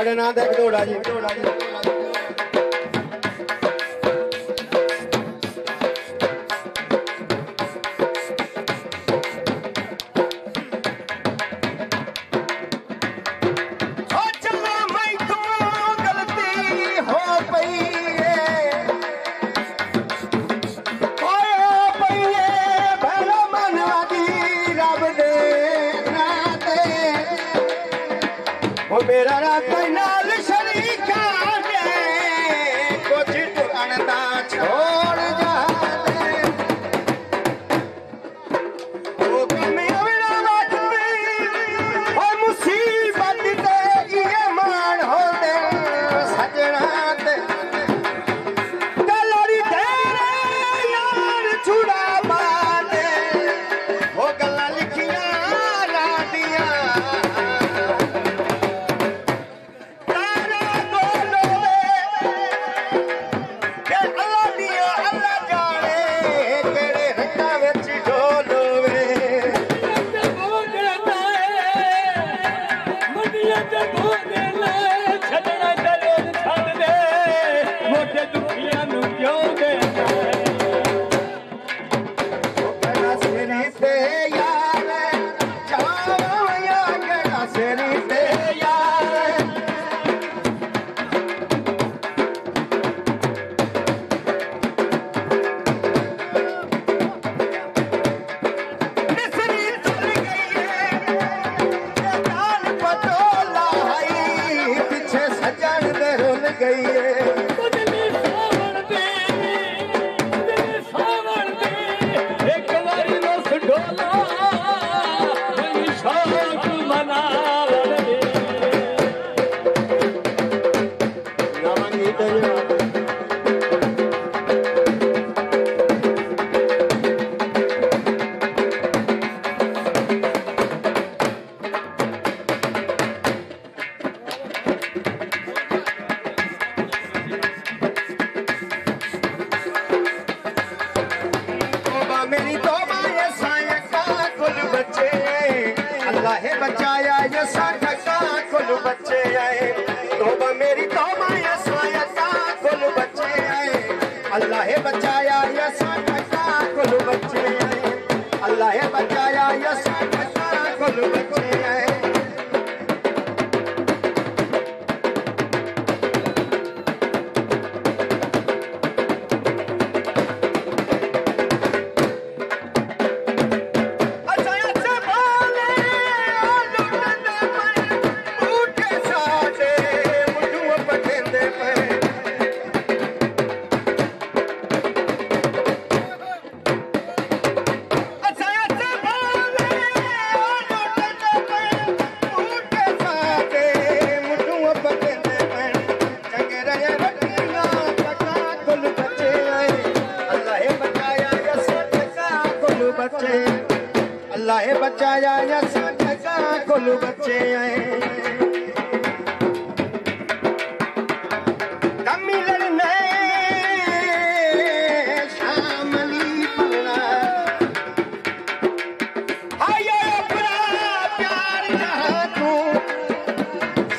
ਤੁਹਾਡੇ ਨਾਂ ਦਾ ਇੱਕ ਢੋੜਾ ਜੀ मेरा रात नाल शरीका ने कुछ टुकड़ा छोड़ जा दे वो कमी अवना बात और मुसीबत ते ये मान हो दे सजना ते गलड़ी तेरे यार छुड़ा बादे वो गल्ला लिखियां रादियां गई है एक बारी बस ढोला शौक मनावन नवंगी दया मेरी तौबा ये साया का कुल बच्चे अल्लाह बचाया ये साया का कुल बच्चे आए तौबा मेरी तौबा ये साया का कुल बच्चे आए अल्लाह बचाया ये साया का कुल बच्चे आए अल्लाह बचाया ये साया का कुल बच्चे आए अल्लाह बचाया या साथ का कुल बच्चे आए कमिलन में शामली पना आया अपना प्यार जहां तू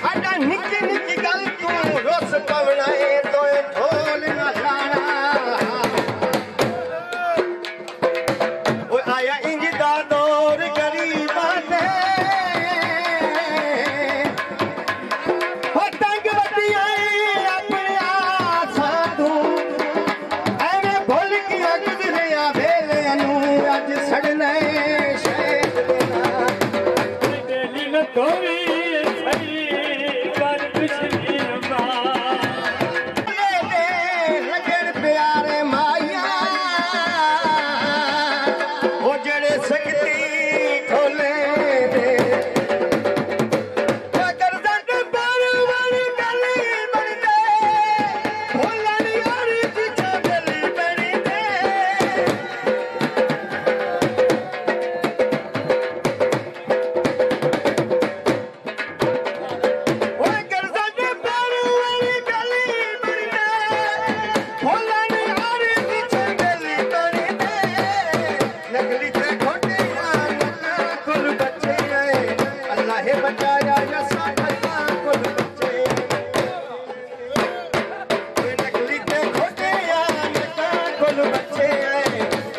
साडा निक निक गल तू रोस पवना है तो ढोल ना जाना ओ आया इंज दा दौर गरीबां दे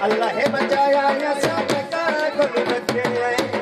अल्लाह बचाया या साका कुल बच्चे आए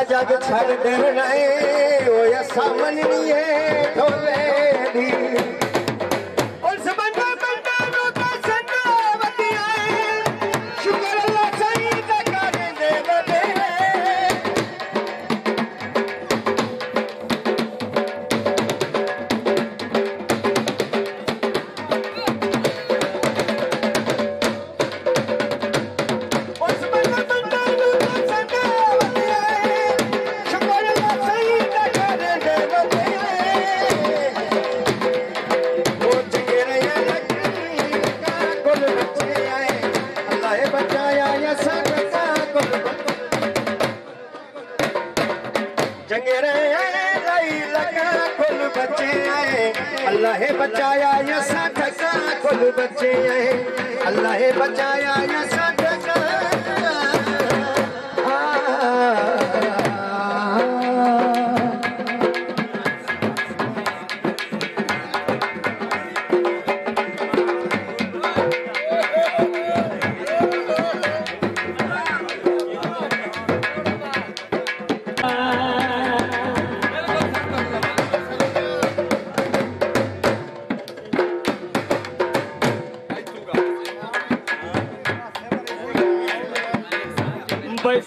जग छड़ देना ओ ऐसा मननी है ढोले दी और सबंदा बंदा नो का सन्ना वतिया शुक्र अल्लाह सही दा करे दे बदे अल्लाह बचाया या साठका कुल बच्चे आए अल्लाह बचाया या साठका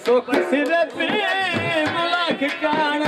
सुख सिर पे बुला के कान